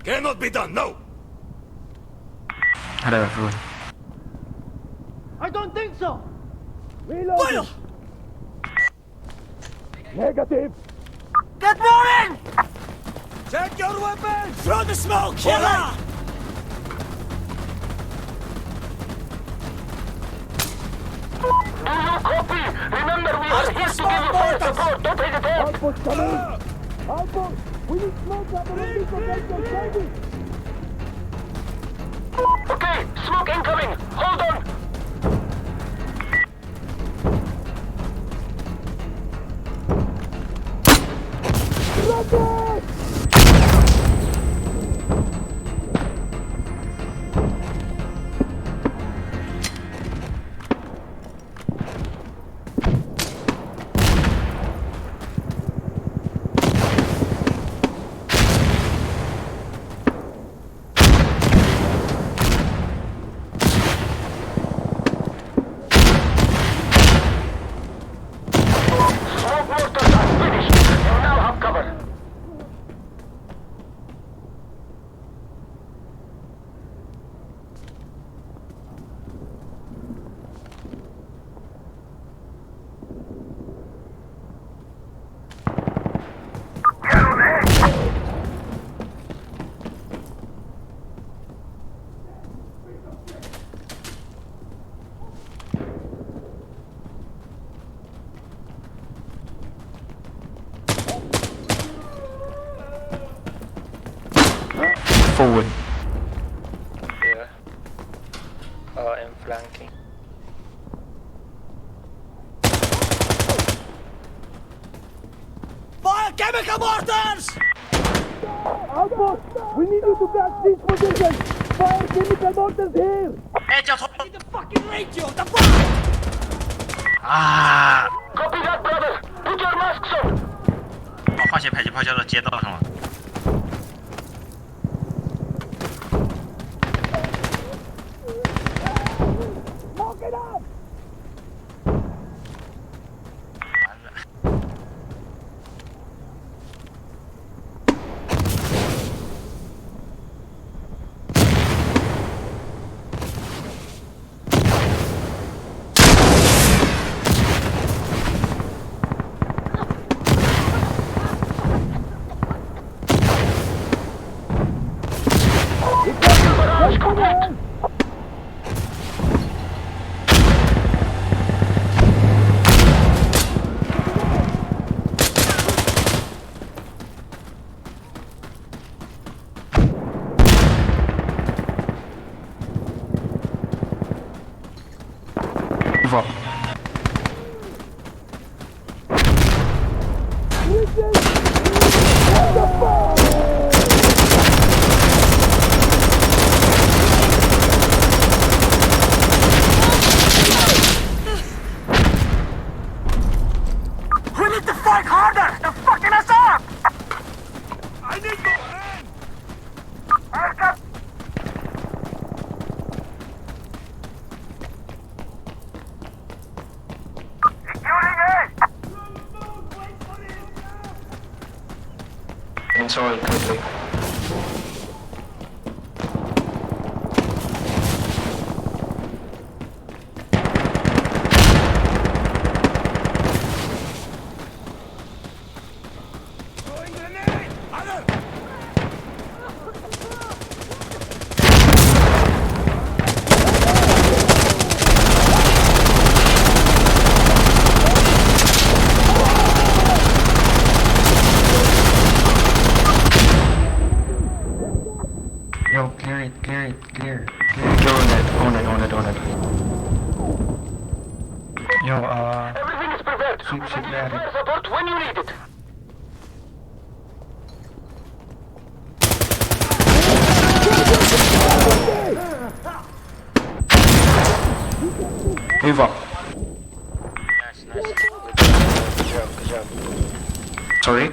Cannot be done, no! Hello, everyone. I don't think so! Fire! Negative! Get moving! Check your weapons! Throw the smoke, killer! Do you copy? Remember, we are here to give you full support. Don't hesitate. Outpost coming! Outpost! We need smoke up and we protect your service! Okay, smoke incoming. Hold on. Rocket! Smoke mortars are finished. You now have cover. Forward. Yeah. I'm flanking. Fire chemical mortars! Outpost! We need you to catch these positions! Fire chemical mortars here! Need the fucking radio! The fuck! Ah！ Copy that, brother. Put your masks on. 化学迫击炮交到街道上了。Smoke it up! 完了。Barrage complete. Move up. We need to fight harder! They're fucking us up! I need more hands! Aircraft! Securing A! Inside quickly. Throwing grenade! Other! Yo, clear it, clear it, clear. Clear. Own it. Yo, Everything is prepared. Sweep We shit will ready. use fire support when you need it. move up. Nice. Good job. Sorry?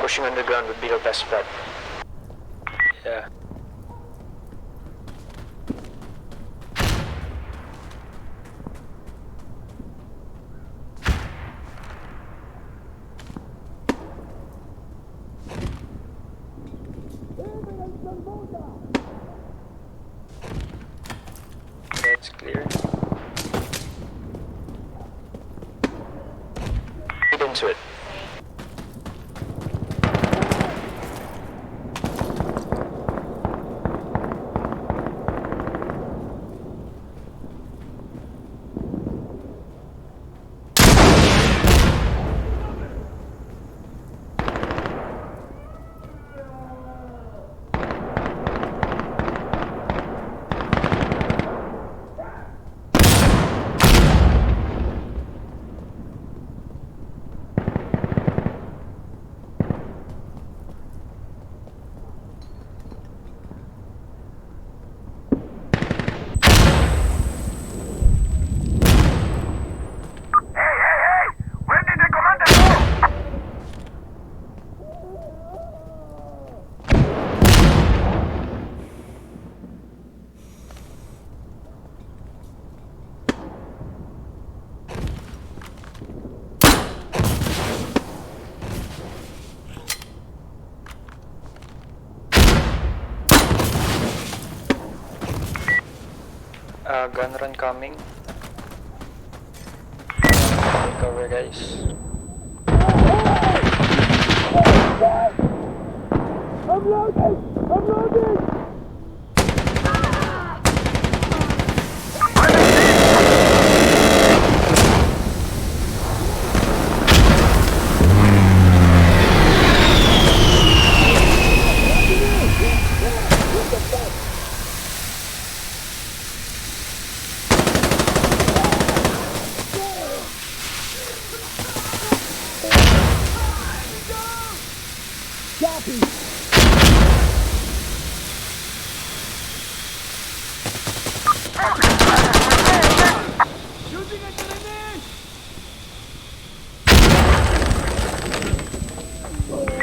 pushing underground would be the best bet. Yeah. That's clear. Get into it. Gun run coming. Take over, guys. I'm loading! I'm loading!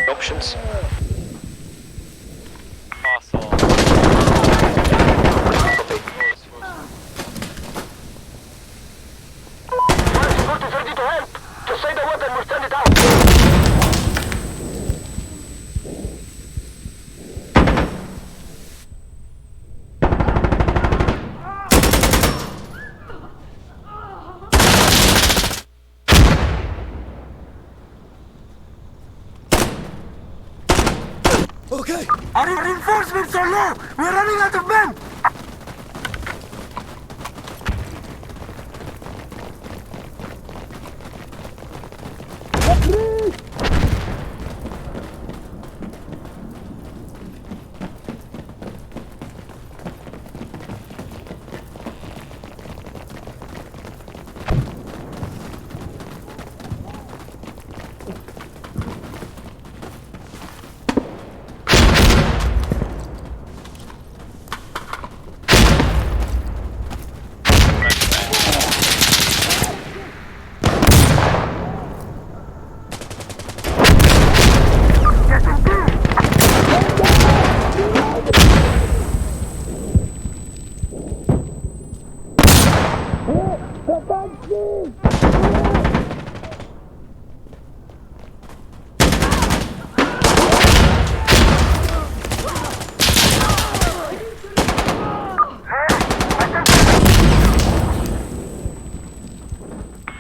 Options. Awesome. Copy. First, 30 to help. Just say the word and we'll send it out. Okay! Our reinforcements are low! We're running out of men!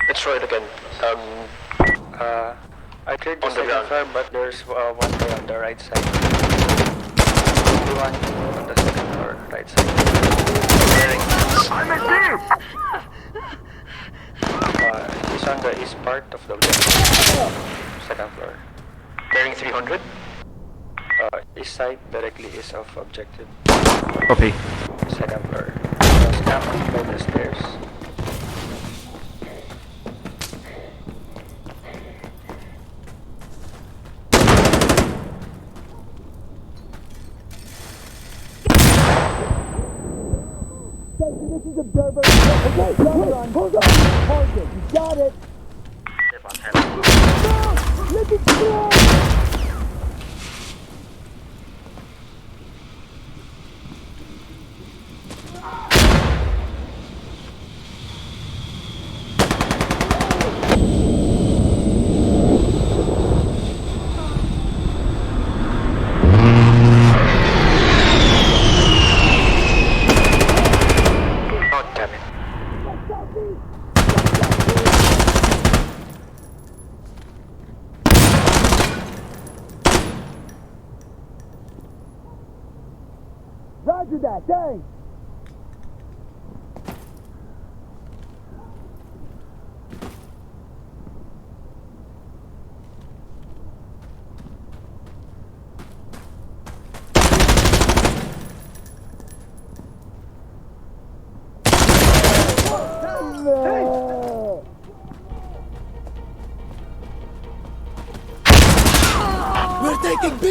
Destroy it again. I cleared the second floor, but there's one guy on the right side. Only one on the second floor, right side. I'm in deep! He's on the east part of the building. Second floor. Bearing 300. East side, directly east of objective. Copy. Second floor. Just camp by the stairs. This is observer. Okay, hold on. Target, you got it. No! Let it go! Damn it. Roger that, thanks. We're taking B!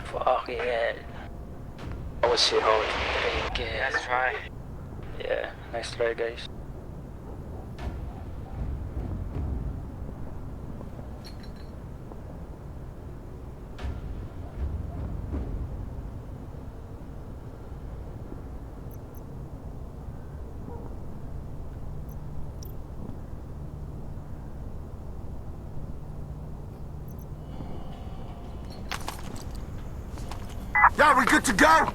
Fucking hell. I was see how it drink. Nice try. Yeah, nice try, guys. Yeah, we good to go?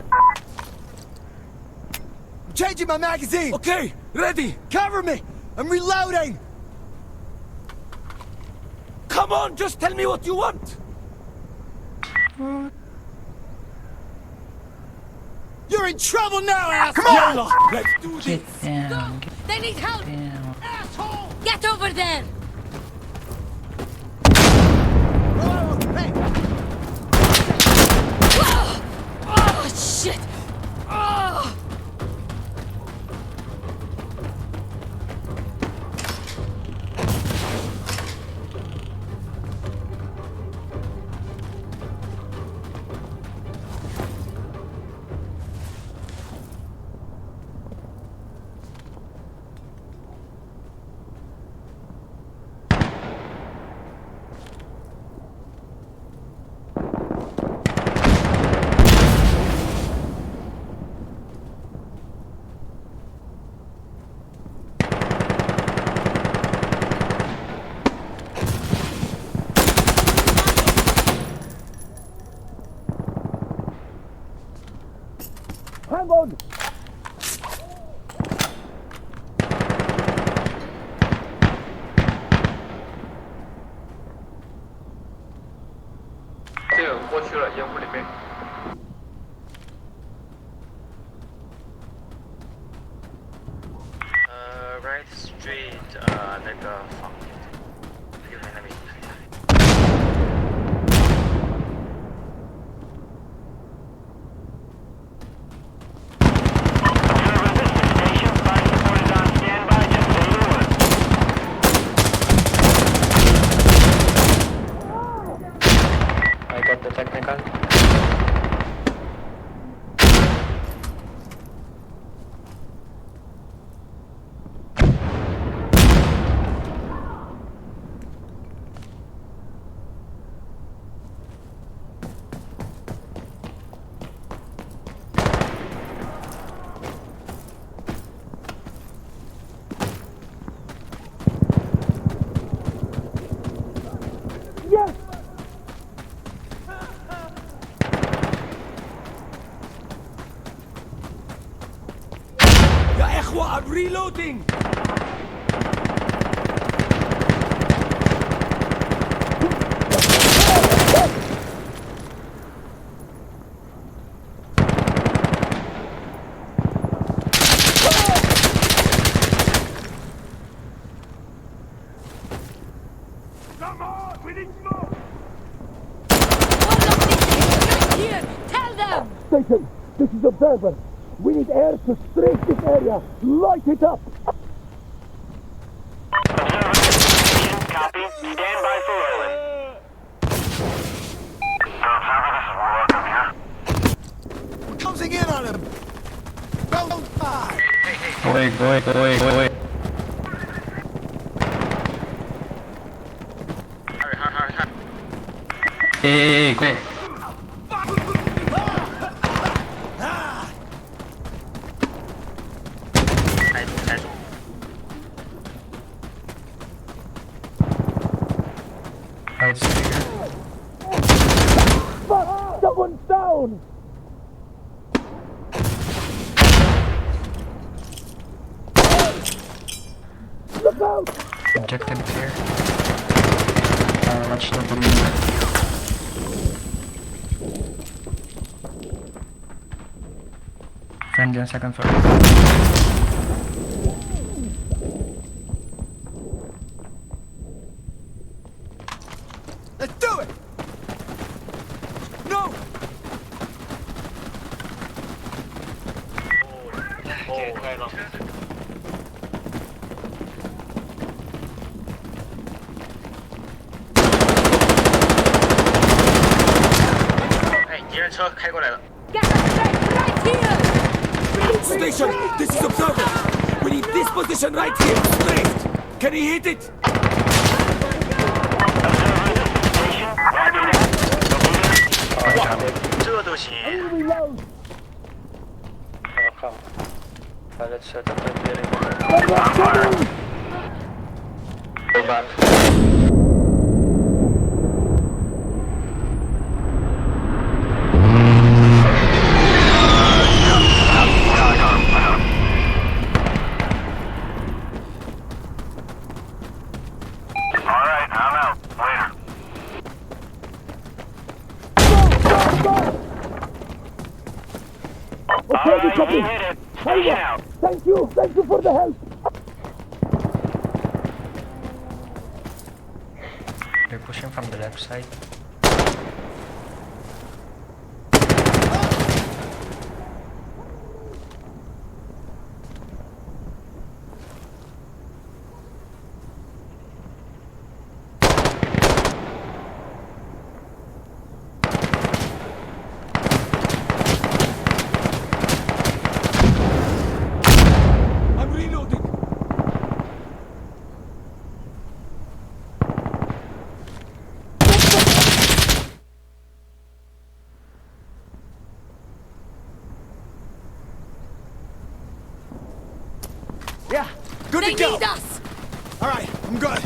I'm changing my magazine! Okay, ready! Cover me! I'm reloading! Come on, just tell me what you want! You're in trouble now, asshole! Come on! Let's do this! Get down. They need help! Get down. Asshole! Get over there! Whoa, hey! Oh, shit! Oh! Hang on! Right street, 那个房右边那边。I got the technical. Yes! يا إخوة, I'm reloading! Come on, we need smoke! Right here! Tell them! Station, this is Observer. We need air to strafe this area. Light it up! Copy. Stand by for rolling. We're closing in on him! Don't die! Wait. Hurry. Hey, quick. Fuck! Someone's down! out! Objective clear. Watch the balloon. Friendly on second floor. Let's do it! No! Get us straight right here! Station, this is Observer. We need this position right here, straight. Can he hit it? Reload. Come. Let's set up the building. Go back. Alright, I'm out. Later. Okay, copy. Taiwan. Thank you for the help. They're pushing from the left side. I'm reloading. Yeah, good They to go. need us! All right, I'm good.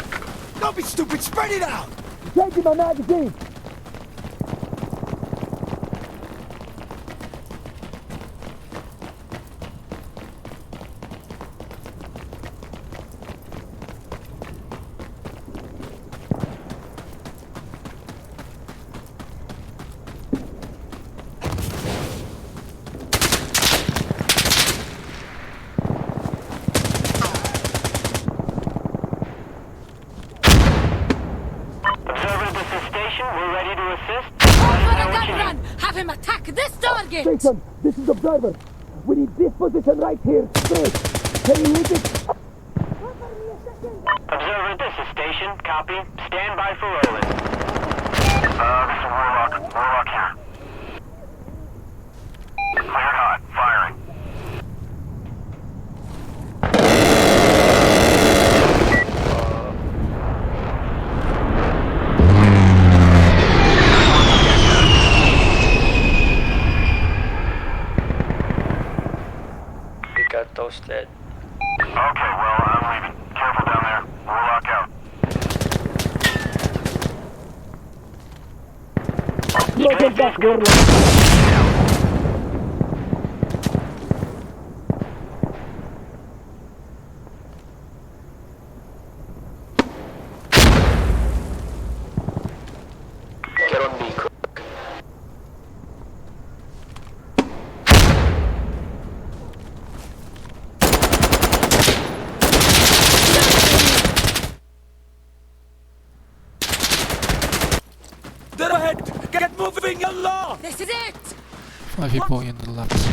Don't be stupid. Spread it out. Taking my magazine. Observer, this is station. We're ready to assist. Over the gun run! Have him attack this target! Station, this is Observer. We need this position right here, straight. Can you hit it? Observer, this is station. Copy. Stand by for rolling. This is Warlock. Warlock here. Cleared hot. Firing. We got toasted. Okay, well, I'm leaving. Careful down there. Warlock out. Get back, Warlock. Get on me, quick. They're ahead. Get moving, Allah. This is it! 5 people in the left.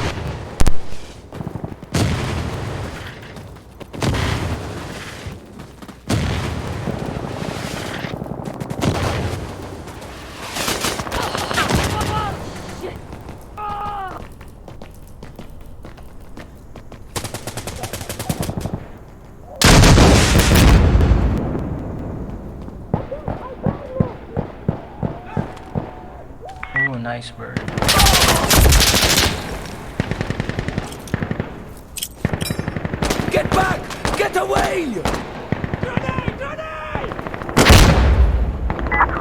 Ooh, nice bird. Get back. Get away.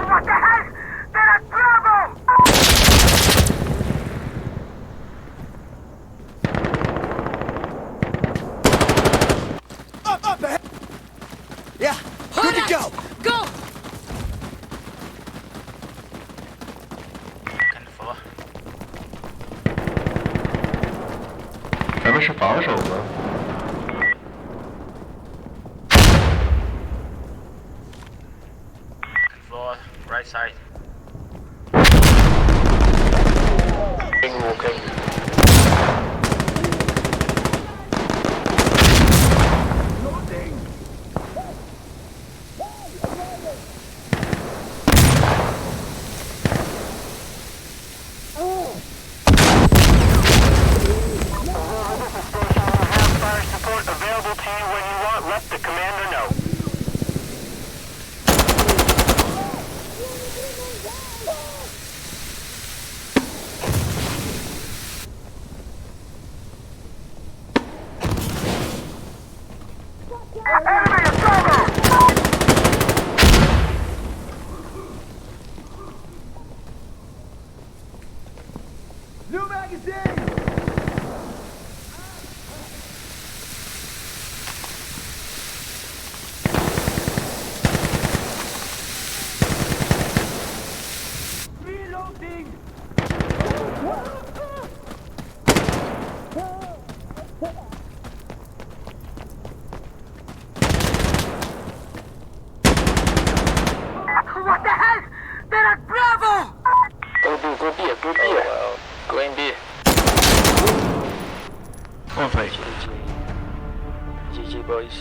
What the hell? They're at Bravo! Up ahead. 咱们是防守吗？ Floor, right side. Walking. Fire support available to you when you want. Let the commander know. Enemy is cover! New magazine! Reloading! What the hell? They're at Bravo! Go B, go B, go B. Oh, wow. Going B. Oh, sorry. GG. GG, boys.